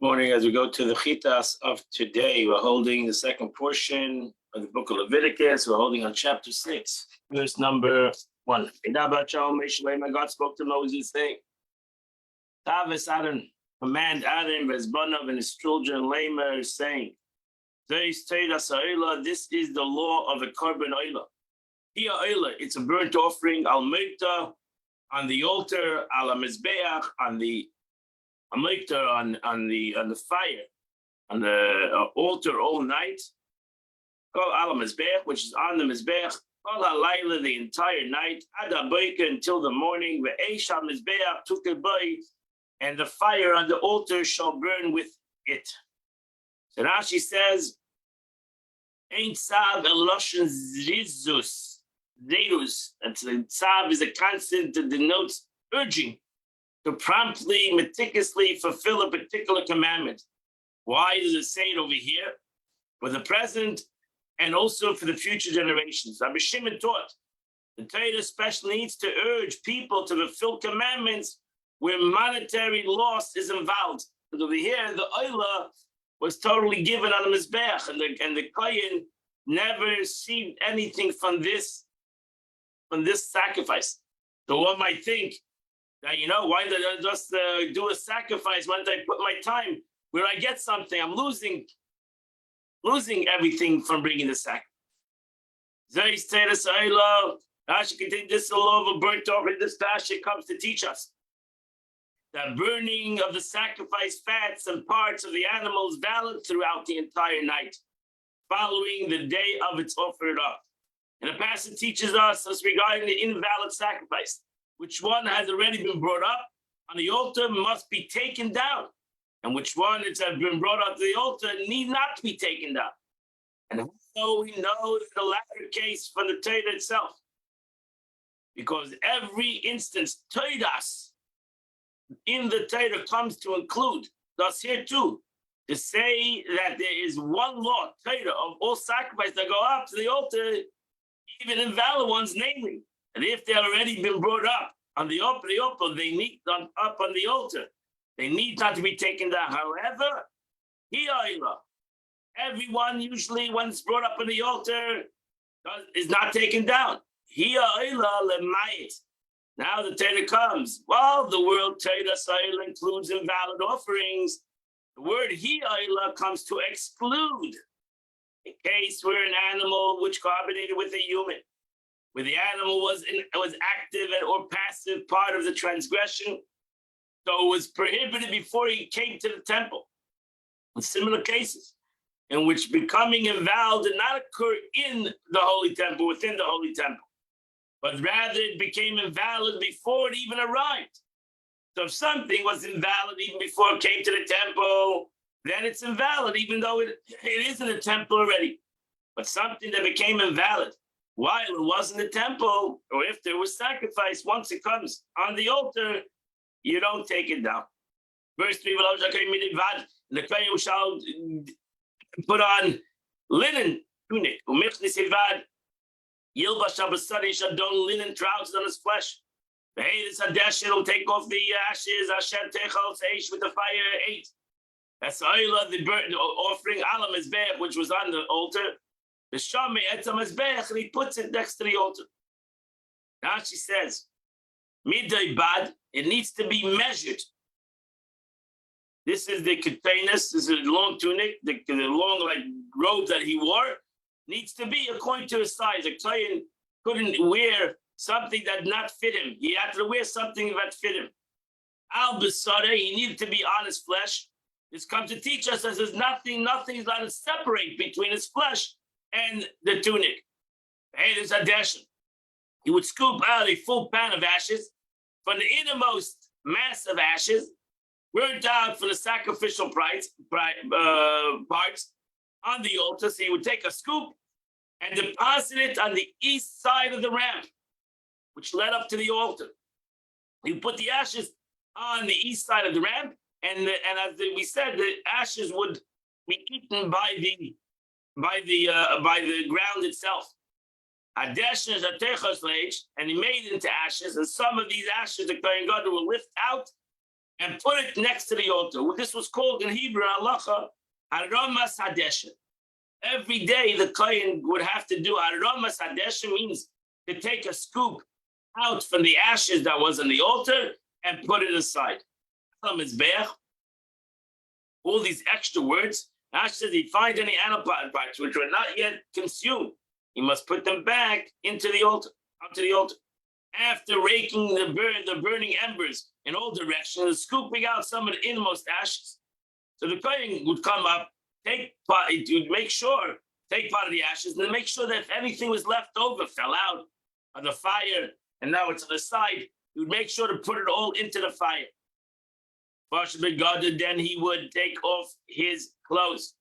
Morning. As we go to the Chitas of today, we're holding the second portion of the book of Leviticus. We're holding on chapter 6, verse number 1. God spoke to Moses saying, Tavis Adam, command Adam, Vezbanov, and his children, Lamer, saying, this is the law of a korban oila. It's a burnt offering, al meita, on the altar, al mizbeach, on the on the fire, on the altar all night. Call al mizbeach, which is on the mizbeach. Call halayla, the entire night. Ad haboker, until the morning. Ve'esh al mizbeach tukei, and the fire on the altar shall burn with it. So Rashi says, Ein tzav eloshen zrizus, zerus. And tzav is a constant that denotes urging to promptly, meticulously fulfill a particular commandment. Why does it say it over here? For the present and also for the future generations. Rabbi Shimon taught the Torah especially needs to urge people to fulfill commandments where monetary loss is involved. Because over here, the oila was totally given on the mizbeach, and the kohen never received anything from this sacrifice. So one might think that, why did I just do a sacrifice? Why did I put my time where I get something? I'm losing everything from bringing the sacrifice. Rashi continues, this is the law of a burnt offering. This passage comes to teach us that burning of the sacrifice fats and parts of the animal is valid throughout the entire night, following the day of its offered up. And the passage teaches us regarding the invalid sacrifice, which one has already been brought up on the altar must be taken down, and which one that has been brought up to the altar need not be taken down. And so we know the latter case from the Torah itself, because every instance Torahs in the Torah comes to include, thus here too, to say that there is one law, Torah, of all sacrifices that go up to the altar, even invalid ones, namely, and if they have already been brought up on the altar, they need them up on the altar. They need not to be taken down. However, everyone usually, when it's brought up on the altar, is not taken down. Now the Torah comes. Well, the word Torah includes invalid offerings. The word hi'ayla comes to exclude a case where an animal which cohabitated with a human, where the animal was active or passive part of the transgression, so it was prohibited before he came to the temple. In similar cases, in which becoming invalid did not occur in the holy temple, within the holy temple, but rather it became invalid before it even arrived. So if something was invalid even before it came to the temple, then it's invalid, even though it is in the temple already. But something that became invalid while it was in the temple, or if there was sacrifice, once it comes on the altar, you don't take it down. Verse 3, the kohen shall put on linen tunic, Yilva Shabbasari shall don linen trousers on his flesh. The Hadis Hadesh, it'll take off the ashes. Hashem Techal Seish with the fire 8. That's Oila, the burnt offering, Alam Mizbeach, which was on the altar. The Shami Etzam Mizbeach, and he puts it next to the altar. Now she says, Midday Bad, it needs to be measured. This is the containers, this is a long tunic, the long robe that he wore. Needs to be according to his size. A kohen couldn't wear something that did not fit him. He had to wear something that fit him. Al Basara, he needed to be on his flesh. This comes to teach us that there's nothing is allowed to separate between his flesh and the tunic. Hey, there's a dash. He would scoop out a full pan of ashes from the innermost mass of ashes, burnt out for the sacrificial parts on the altar. So he would take a scoop and deposit it on the east side of the ramp, which led up to the altar. He would put the ashes on the east side of the ramp, and as we said, the ashes would be eaten by the ground itself. And he made it into ashes, and some of these ashes the Kohen Gadol will lift out and put it next to the altar. This was called in Hebrew halacha Aramas Hadesha. Every day the kohen would have to do Aramas Hadesha, means to take a scoop out from the ashes that was on the altar and put it aside. All these extra words. Ash says he finds any animal parts which were not yet consumed, he must put them back into the altar, onto the altar. After raking the burning embers in all directions, scooping out some of the innermost ashes. So the kohen would come up, take part of the ashes, and make sure that if anything was left over, fell out of the fire, and now it's to the side, he would make sure to put it all into the fire. Then he would take off his clothes.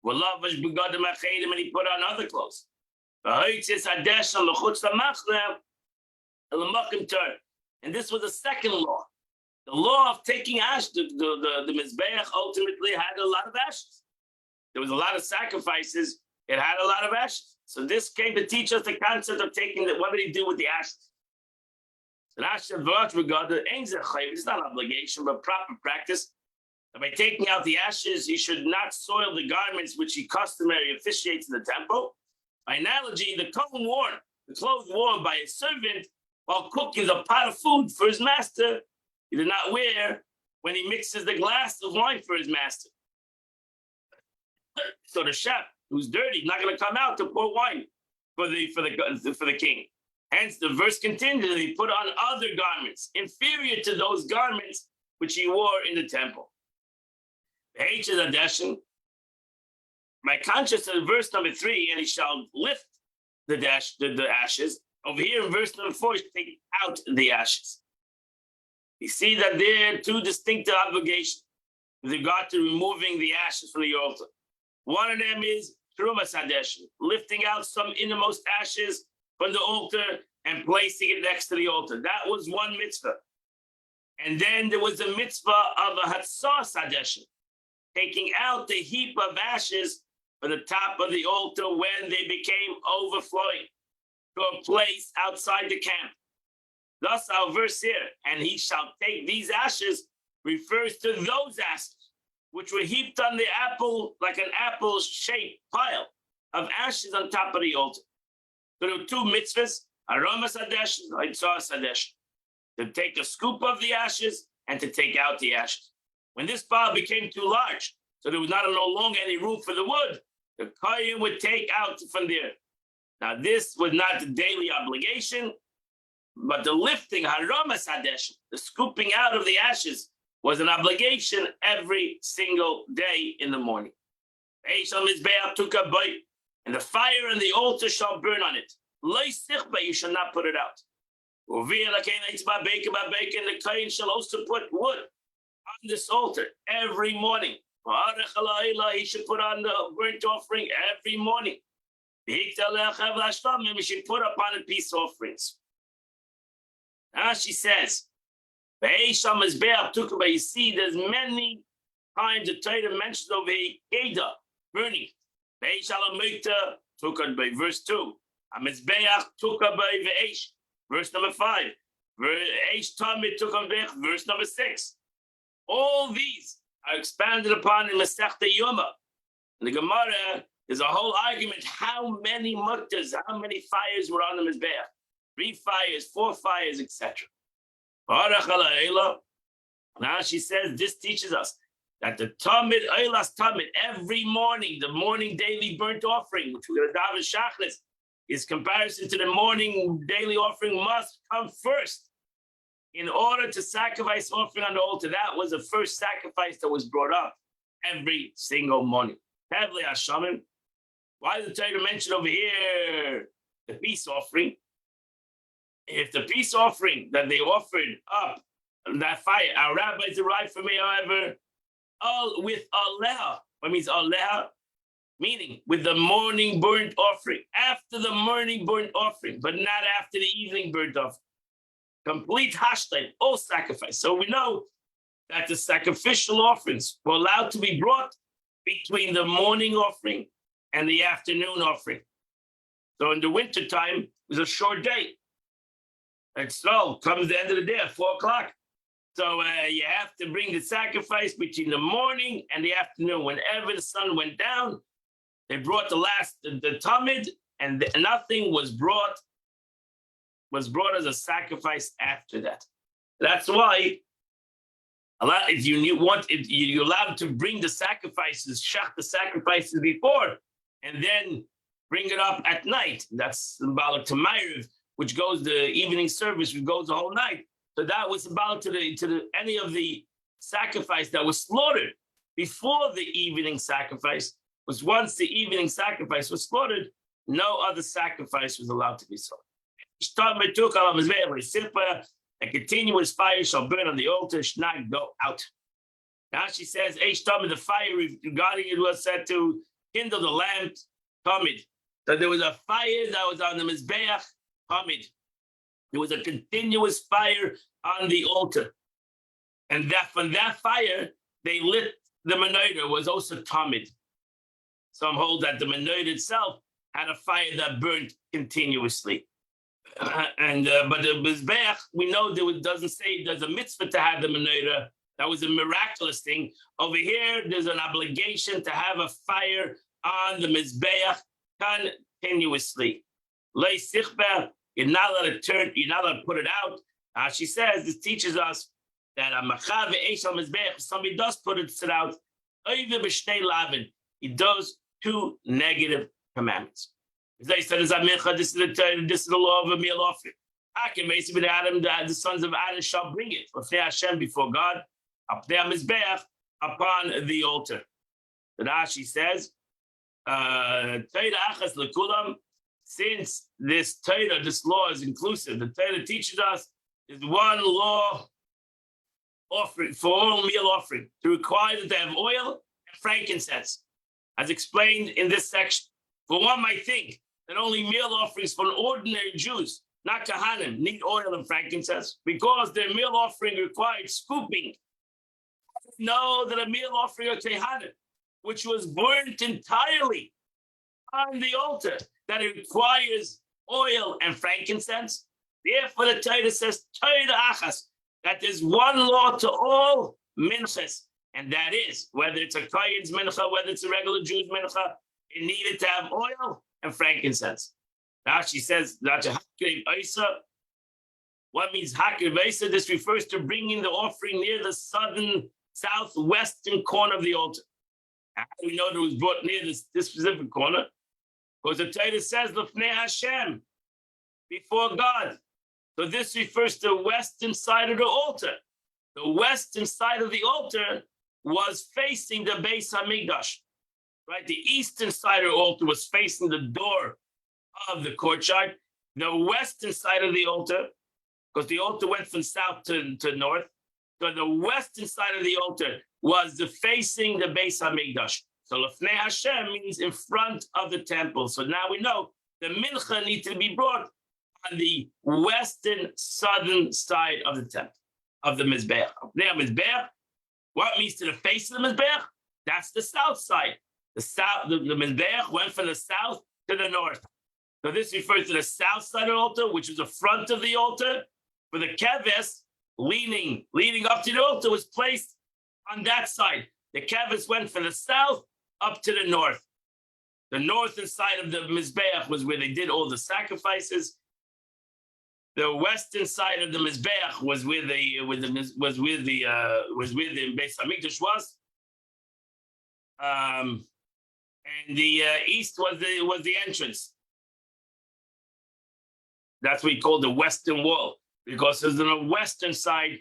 And he put on other clothes. And this was the second law. The law of taking ash, the Mizbeach ultimately had a lot of ashes. There was a lot of sacrifices. It had a lot of ashes. So this came to teach us the concept of taking what did he do with the ashes? It's not an obligation, but proper practice. And by taking out the ashes, he should not soil the garments which he customarily officiates in the temple. By analogy, the clothes worn by a servant while cooking the pot of food for his master, he did not wear when he mixes the glass of wine for his master. So the chef, who's dirty, not going to come out to pour wine for the king. Hence, the verse continues, and he put on other garments inferior to those garments which he wore in the temple. My conscience in verse number 3, and he shall lift the ashes. Over here in verse number 4, take out the ashes. You see that there are two distinct obligations with regard to removing the ashes from the altar. One of them is Trumas Hadeshin, lifting out some innermost ashes from the altar and placing it next to the altar. That was one mitzvah. And then there was a mitzvah of a Hatzos Hadeshin, taking out the heap of ashes from the top of the altar when they became overflowing to a place outside the camp. Thus our verse here, and he shall take these ashes, refers to those ashes which were heaped on the apple, like an apple-shaped pile of ashes on top of the altar. So there were two mitzvahs, Aramas Hadeshin, Hatzos Hadeshin, to take a scoop of the ashes and to take out the ashes. When this pile became too large, so there was no longer any room for the wood, the kohen would take out from there. Now this was not the daily obligation, but the lifting, Haramas Hadeshin, the scooping out of the ashes, was an obligation every single day in the morning. And the fire and the altar shall burn on it. You shall not put it out. And the kohen shall also put wood on this altar every morning. He should put on the burnt offering every morning. He should put upon it peace offerings. Now she says, you see, there's many times the Torah mentions over here, Keda, burning. By verse 2. Verse number 5. Verse number 6. All these are expanded upon in Masechta Yoma. In the Gemara, there's a whole argument how many muktas, how many fires were on the Mizbeach. 3 fires, 4 fires, etc. Now she says this teaches us that the Tamid, Eilas Tamid, every morning, the morning daily burnt offering, which we're going to daven Shachris, is comparison to the morning daily offering must come first in order to sacrifice offering on the altar. That was the first sacrifice that was brought up every single morning. Heavily Hashamim. Why did the Torah mention over here the peace offering? If the peace offering that they offered up, that fire, our rabbis derived from me, however, all with Aleha. What means Aleha? Meaning with the morning burnt offering, after the morning burnt offering, but not after the evening burnt offering. Complete hashtain, all sacrifice. So we know that the sacrificial offerings were allowed to be brought between the morning offering and the afternoon offering. So in the wintertime, it was a short day. And so comes the end of the day at 4 o'clock. So you have to bring the sacrifice between the morning and the afternoon. Whenever the sun went down, they brought the tamid, and nothing was brought as a sacrifice after that. That's why if you're allowed to bring the sacrifices, shach the sacrifices before, and then bring it up at night. That's symbolic to Ma'ariv, which goes the evening service, which goes the whole night. So that was symbolic to any of the sacrifice that was slaughtered before the evening sacrifice. Was once the evening sacrifice was slaughtered, no other sacrifice was allowed to be slaughtered. A continuous fire shall burn on the altar, should not go out. Now she says, the fire regarding it was said to kindle the lamp, tamid. So there was a fire that was on the Mizbeach, tamid. There was a continuous fire on the altar. And that from that fire, they lit the menorah, was also tamid. Some hold that the menorah itself had a fire that burned continuously. But the Mizbeach, we know it doesn't say there's a mitzvah to have the menorah. That was a miraculous thing. Over here, there's an obligation to have a fire on the Mizbeach continuously. You're not allowed to turn, you're not allowed to put it out. She says, this teaches us that if somebody does put it out, he does two negative commandments. They said, this is the law of a meal offering. I can basically the sons of Adam shall bring it before God, upon the altar. The Rashi says, since this Torah, this law is inclusive, the Torah teaches us is one law offering for all meal offering to require that they have oil and frankincense, as explained in this section. For one might think that only meal offerings for ordinary Jews, not Kahanim, need oil and frankincense because their meal offering required scooping. Know that a meal offering of Kahanim, which was burnt entirely on the altar, that it requires oil and frankincense. Therefore, the Torah says, Torah achas, that there's one law to all minchas, and that is, whether it's a Kohen's mincha, whether it's a regular Jew's mincha, it needed to have oil and frankincense. Now she says, what means hakir v'esa? This refers to bringing the offering near the southwestern corner of the altar. How do we know that it was brought near this specific corner? Because the Torah says, L'fnei Hashem, before God. So this refers to the western side of the altar. The western side of the altar was facing the Beis Hamikdash. Right? The eastern side of the altar was facing the door of the courtyard. The western side of the altar, because the altar went from south to north. So the western side of the altar was facing the Beis Hamikdash. So L'fnei Hashem means in front of the temple. So now we know the mincha needs to be brought on the western southern side of the temple, of the Mizbeach. Now Mizbeach, what means to the face of the Mizbeach? That's the south side. The Mizbeach went from the south to the north. So this refers to the south side of the altar, which was the front of the altar. For the keves, leading up to the altar, was placed on that side. The keves went from the south up to the north. The northern side of the Mizbeach was where they did all the sacrifices. The western side of the Mizbeach was where the Beis Hamikdash was. And the east was the entrance. That's what we call the western wall, because there's a western side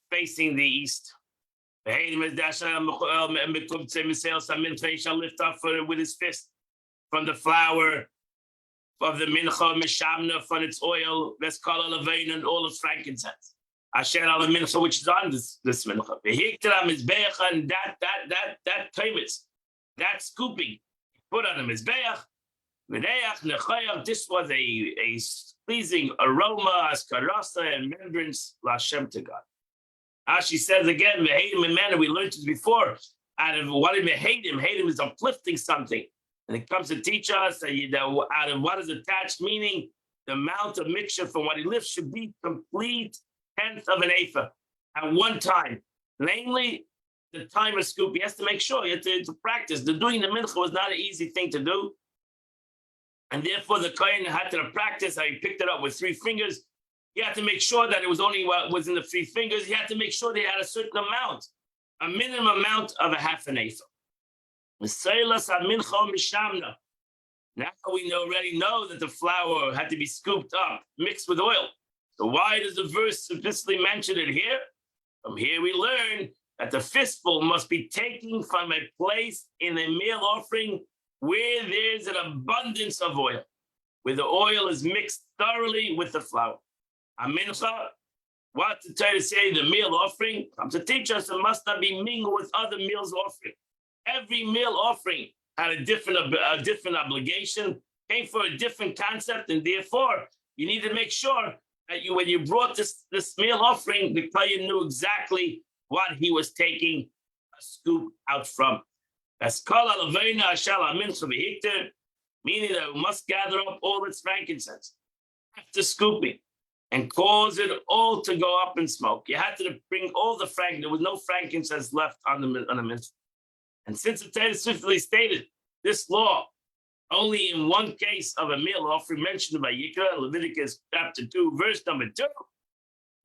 facing the east. Shall lift up with his fist from the flour of the mincha mishamna, from its oil, veskala levain, and all its frankincense. Asher al mincha, which is on this mincha. And that tavis, that scooping, put on the mizbeach. This was a pleasing aroma, askarasa, and remembrance Lashem to God. As she says again, Mehadim manner, we learned this before. Out of what is Mehadim? Mehadim is uplifting something. And it comes to teach us that out of what is attached, meaning the amount of mixture from what he lifts should be complete tenth of an ephah. at one time, namely the time of scoop. He has to make sure, he had to practice. The doing the mincha was not an easy thing to do. And therefore the Kohen had to practice how he picked it up with 3 fingers. He had to make sure that it was only what was in the 3 fingers. He had to make sure they had a certain amount, a minimum amount of a half an ephah. Now we already know that the flour had to be scooped up, mixed with oil. So why does the verse specifically mention it here? From here we learn that the fistful must be taken from a place in a meal offering where there's an abundance of oil, where the oil is mixed thoroughly with the flour. Amincha, what to try to say, the meal offering comes to teach us it must not be mingled with other meals offering. Every meal offering had a different obligation, came for a different concept, and therefore you need to make sure that when you brought this meal offering, the Kohen knew exactly what he was taking a scoop out from. That's called alavena ashala mincha v'hikter, meaning that we must gather up all its frankincense after scooping and cause it all to go up in smoke. You had to bring all the frankincense. There was no frankincense left on the mincha. And since the Torah swiftly stated this law only in one case of a meal offering mentioned by Yikra, Leviticus chapter 2, verse number 2,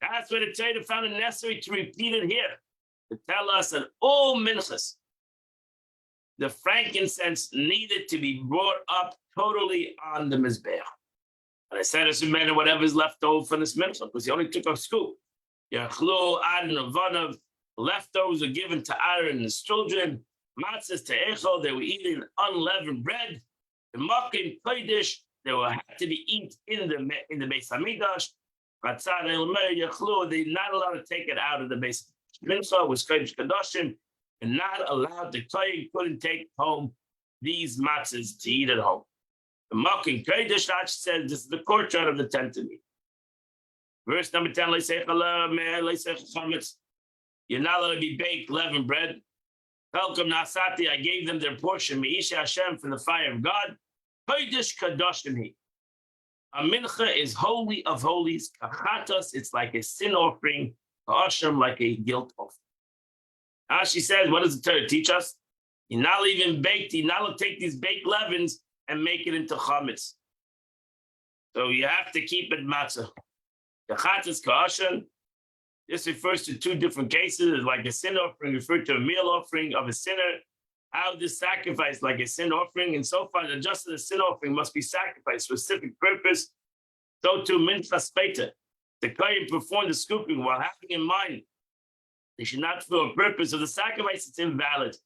that's why the Torah found it necessary to repeat it here, to tell us that all minchas, the frankincense needed to be brought up totally on the mizbeach. And I said it's a matter whatever is left over from this mincha, because he only took a scoop. Yachlo, Aaron, and Avanav, leftovers were given to Aaron and his children. Matzahs to Echel, they were eating unleavened bread. The Makim Kodesh, they were had to be eaten in the Beis Hamikdash. Chatzad El Meir Yachlo, they're not allowed to take it out of the Beis Mincha was Kodesh Kadoshim, and not allowed. The Kohen couldn't take home these matzahs to eat at home. The Makim Kodesh says this is the courtyard of the tent to meet. Verse number 10, you're not allowed to be baked leavened bread. Welcome Nasati, I gave them their portion, Meisha Hashem, from the fire of God. Kodesh Kadoshim. A mincha is holy of holies. Kachatos, it's like a sin offering. Ka'asham, like a guilt offering. She says, what does the Torah teach us? You're not even baked. You're not allowed to take these baked leavens and make it into chametz. So you have to keep it matzah. Kachatos Ka'asham. This refers to 2 different cases, like a sin offering referred to a meal offering of a sinner. How this sacrifice, like a sin offering, and so far, just as a sin offering must be sacrificed for a specific purpose, so too minchas peita. The Kohen performed the scooping while having in mind they should not fulfill a purpose of the sacrifice, it's invalid.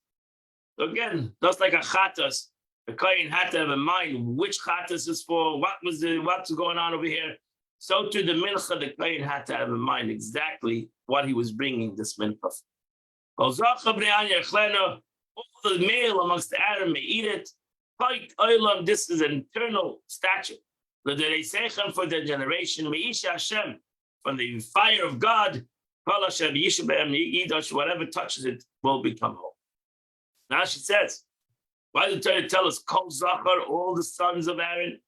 So again, just like a chatas, the Kohen had to have in mind which chatas is for, what's going on over here. So to the mincha, the Kohen had to have in mind exactly what he was bringing this mincha. All the male amongst the Adam may eat it. This is an eternal statute. For their generation, from the fire of God, whatever touches it will become whole. Now she says, why did the Torah tell us, Kol Zachar, all the sons of Aaron,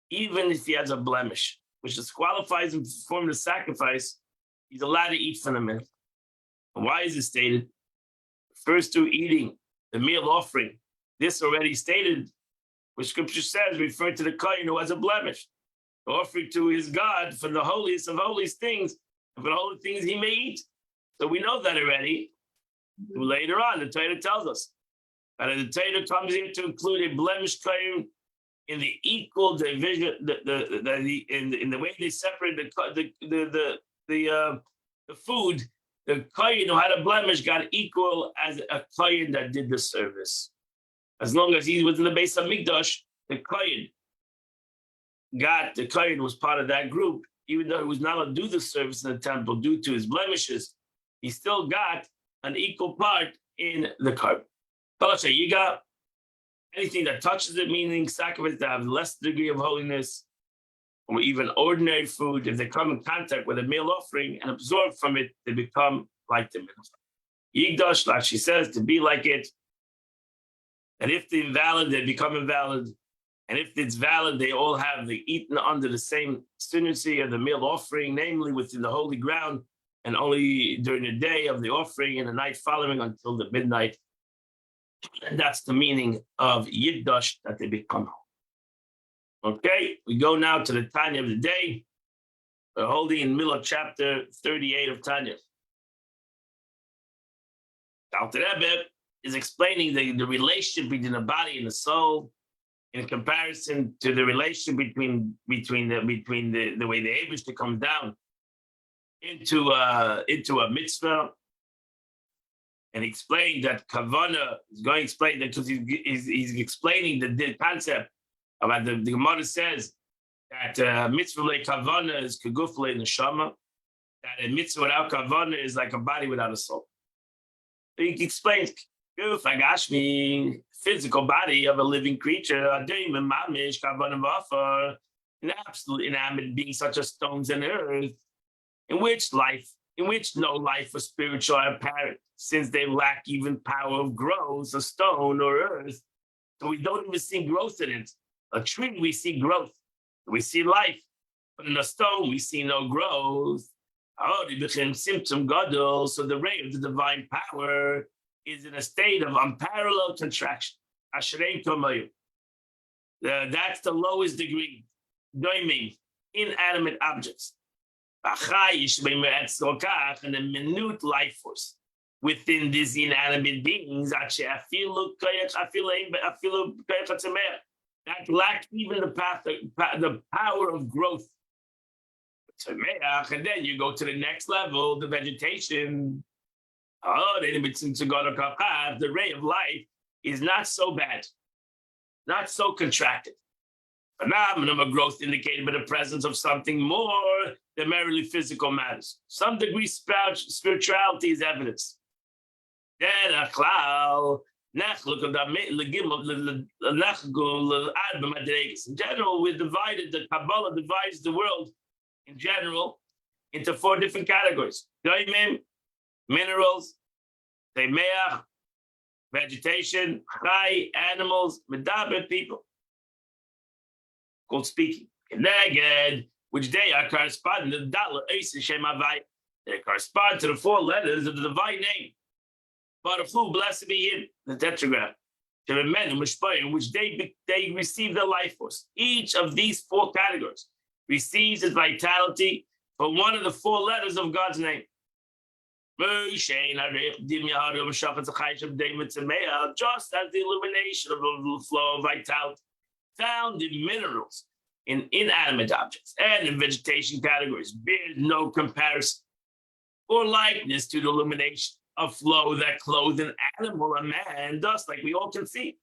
even if he has a blemish, which disqualifies him to perform the sacrifice, he's allowed to eat from the mincha. And why is it stated? First to eating the meal offering, this already stated, which scripture says, referring to the Kohen who has a blemish, offering to his God for the holiest of holiest things, and for the holy things he may eat. So we know that already. Later on, the Torah tells us that the Torah comes here to include a blemished Kohen in the equal division, in the way they separate the food. The Kohen who had a blemish got equal as a Kohen that did the service. As long as he was in the Beis Hamikdash, the Kohen was part of that group, even though he was not allowed to do the service in the temple due to his blemishes, he still got an equal part in the carbon. You got anything that touches it, meaning sacrifice that have less degree of holiness, or even ordinary food, if they come in contact with a meal offering and absorb from it, they become like the mitzvah. Yigdash, like she says, to be like it. And if they're invalid, they become invalid. And if it's valid, they all have the eaten under the same stringency of the meal offering, namely within the holy ground, and only during the day of the offering and the night following until the midnight. And that's the meaning of Yiddush, that they become holy. Okay, we go now to the Tanya of the day. We're holding in the middle of chapter 38 of Tanya. Alter Rebbe is explaining the relationship between the body and the soul in comparison to the relationship between the way the Eibishter comes down into a mitzvah, and explain that Kavana is going to explain that because he's explaining the concept about the Gemara says that mitzvah le Kavana is kaguf le neshama, that a mitzvah without Kavana is like a body without a soul. So he explains guf agashmi, physical body of a living creature, adim and mamish Kavana v'afar, an absolute inanimate being such as stones and earth, in which no life or spiritual are apparent, since they lack even power of growth, a stone or earth. So we don't even see growth in it. A tree, we see growth, we see life, but in a stone, we see no growth. Oh, they became symptom gadol. So the ray of the divine power is in a state of unparalleled contraction. Ashrei tomayu. That's the lowest degree. Doiming, inanimate objects. And a minute life force within these inanimate beings that lack even the power of growth. And then you go to the next level, the vegetation. The ray of life is not so bad, not so contracted. Phenomenon of growth indicated by the presence of something more than merely physical matters. Some degree spirituality is evidence. Then in general, we divided, the Kabbalah divides the world in general into 4 different categories. Daimim, minerals, Teimeach, vegetation, Chai, animals, Medaber, people. Called speaking. Neged, which they are corresponding to the dollar Shem Havai. They correspond to the 4 letters of the divine name. Baruch Hu, blessed be Him, the tetragram. To the men in which they receive their life force. Each of these 4 categories receives its vitality from one of the 4 letters of God's name. Just as the illumination of the flow of vitality found in minerals, in inanimate objects, and in vegetation categories bears no comparison or likeness to the illumination of flow that clothes an animal, a man, thus, like we all can see.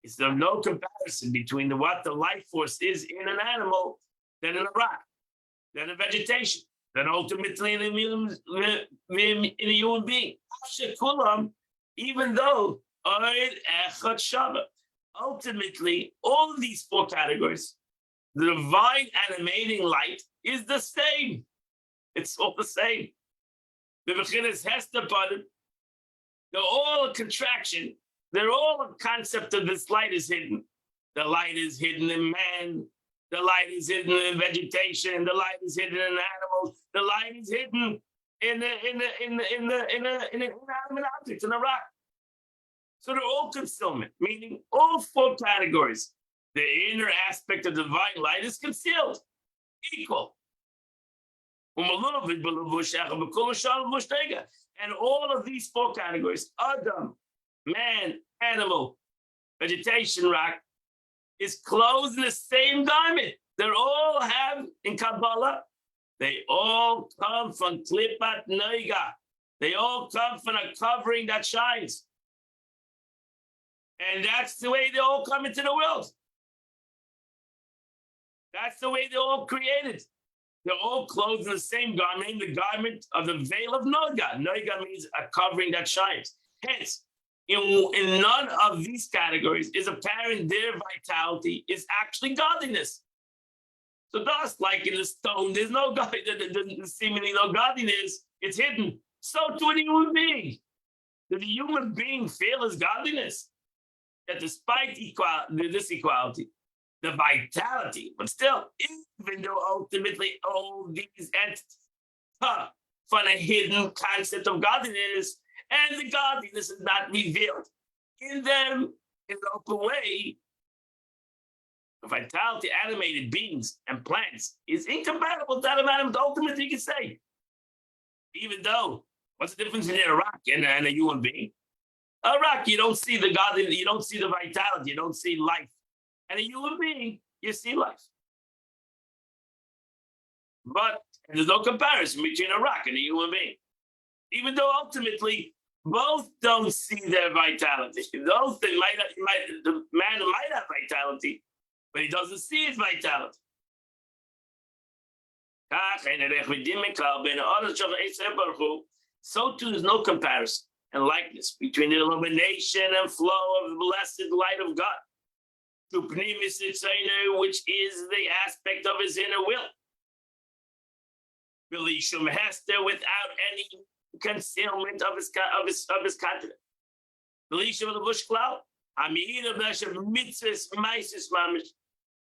Is there no comparison between what the life force is in an animal than in a rock, than in vegetation, than ultimately in a human being? Even though ultimately, all of these 4 categories, the divine animating light is the same. It's all the same. The Bechinas Hester Padim, they're all a contraction. They're all a concept of this light is hidden. The light is hidden in man. The light is hidden in vegetation. The light is hidden in animals. The light is hidden in inanimate objects, in a rock. So they're all concealment, meaning all 4 categories. The inner aspect of divine light is concealed, equal. And all of these 4 categories, Adam, man, animal, vegetation, rock, is clothed in the same garment. They all have, in Kabbalah, they all come from Klippat Noiga. They all come from a covering that shines. And that's the way they all come into the world. That's the way they're all created. They're all clothed in the same garment, the garment of the veil of Noiga. Noiga means a covering that shines. Hence, in none of these categories is apparent their vitality is actually godliness. So thus, like in the stone, there's no God, there's seemingly no godliness. It's hidden. So to a human being. Did the human being feel his godliness? That despite this equality, the vitality, but still, even though ultimately all these entities come from a hidden concept of godliness, and the godliness is not revealed in them in an open way. The vitality animated beings and plants is incompatible with that of animals. Ultimately, you can say, even though, what's the difference between a rock and a human being? A rock, you don't see the godliness, you don't see the vitality, you don't see life. And a human being, you see life. But there's no comparison between a rock and a human being. Even though ultimately both don't see their vitality. Those things the man might have vitality, but he doesn't see his vitality. So too, there's no comparison and likeness between the illumination and flow of the blessed light of God to Pnimis Itzaynu, which is the aspect of his inner will. Belishum Hester, without any concealment of his content. Belishum of the bush cloud. Amid of mitzvahs, maisis mamish,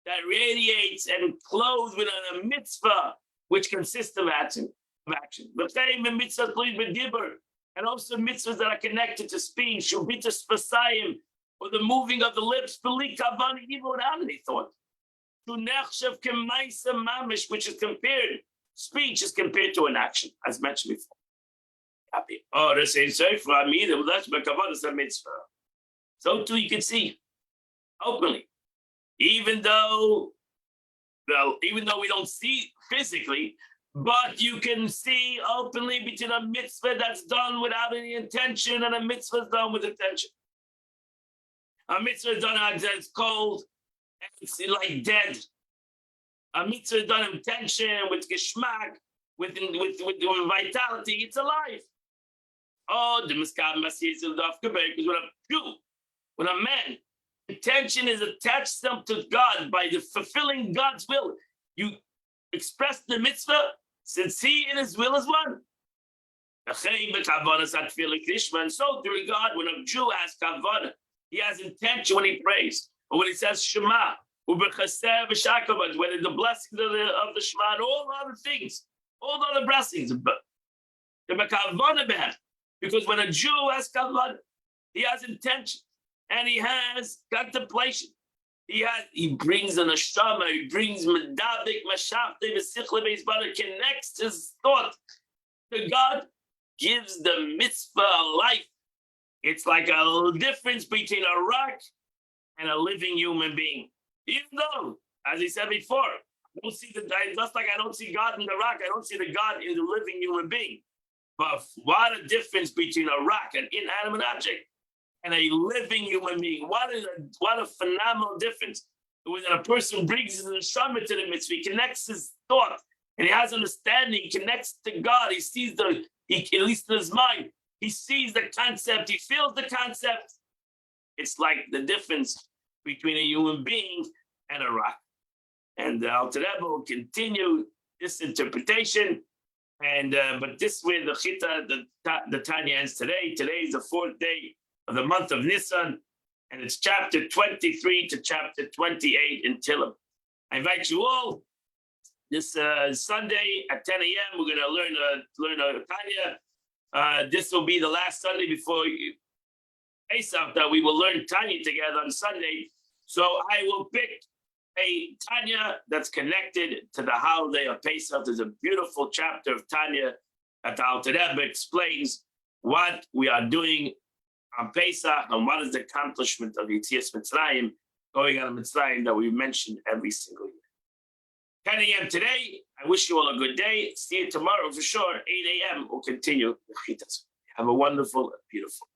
that radiates and clothes with a mitzvah, which consists of action. But same mitzvah with dibur, and also mitzvahs that are connected to speech, shubitas spasayim, or the moving of the lips, beli kavani, even without any thought. To nechshav kemaisa mamish, which is compared, speech is compared to an action, as mentioned before. Oh, this ain't safe for me. That's my kavana mitzvah. So too, you can see openly, even though we don't see physically, but you can see openly between a mitzvah that's done without any intention and a mitzvah is done with intention. A mitzvah is done as it's cold, and it's like dead. A mitzvah is done in intention, with geschmack, with vitality, it's alive. Oh, the miskab masiyis of because when a man intention is attached them to God by the fulfilling God's will, you express the mitzvah since He and His will is one. And so through God, when a Jew has kavanah, he has intention when he prays, or when he says Shema, whether the blessings of the Shema and all other things, all the other blessings, because when a Jew has kavanah, he has intention and he has contemplation. He brings an neshama, he brings medabik, mashafte, v'sichle beizbana, connects his thought to God, gives the mitzvah life. It's like a difference between a rock and a living human being. Even though, as he said before, I don't see just like I don't see God in the rock, I don't see the God in the living human being. But what a difference between a rock, an inanimate object, and a living human being. What a phenomenal difference. When a person brings the neshama to the mitzvah, he connects his thought, and he has understanding, he connects to God, he sees at least in his mind, he sees the concept, he feels the concept. It's like the difference between a human being and a rock. And Alter Rebbe will continue this interpretation. And but this way the Chita, the Tanya ends today. Today is the 4th day of the month of Nisan, and it's chapter 23 to chapter 28 in Tillim. I invite you all this Sunday at 10 a.m. We're going to learn a Tanya. This will be the last Sunday before Pesach that we will learn Tanya together on Sunday. So I will pick a Tanya that's connected to the holiday of Pesach. There's a beautiful chapter of Tanya that the Alter Rebbe explains what we are doing on Pesach and what is the accomplishment of Yetzias Mitzrayim, going on Mitzrayim that we mention every single year. 10 a.m. today. I wish you all a good day. See you tomorrow for sure. 8 a.m. We'll continue the Chitas. Have a wonderful, beautiful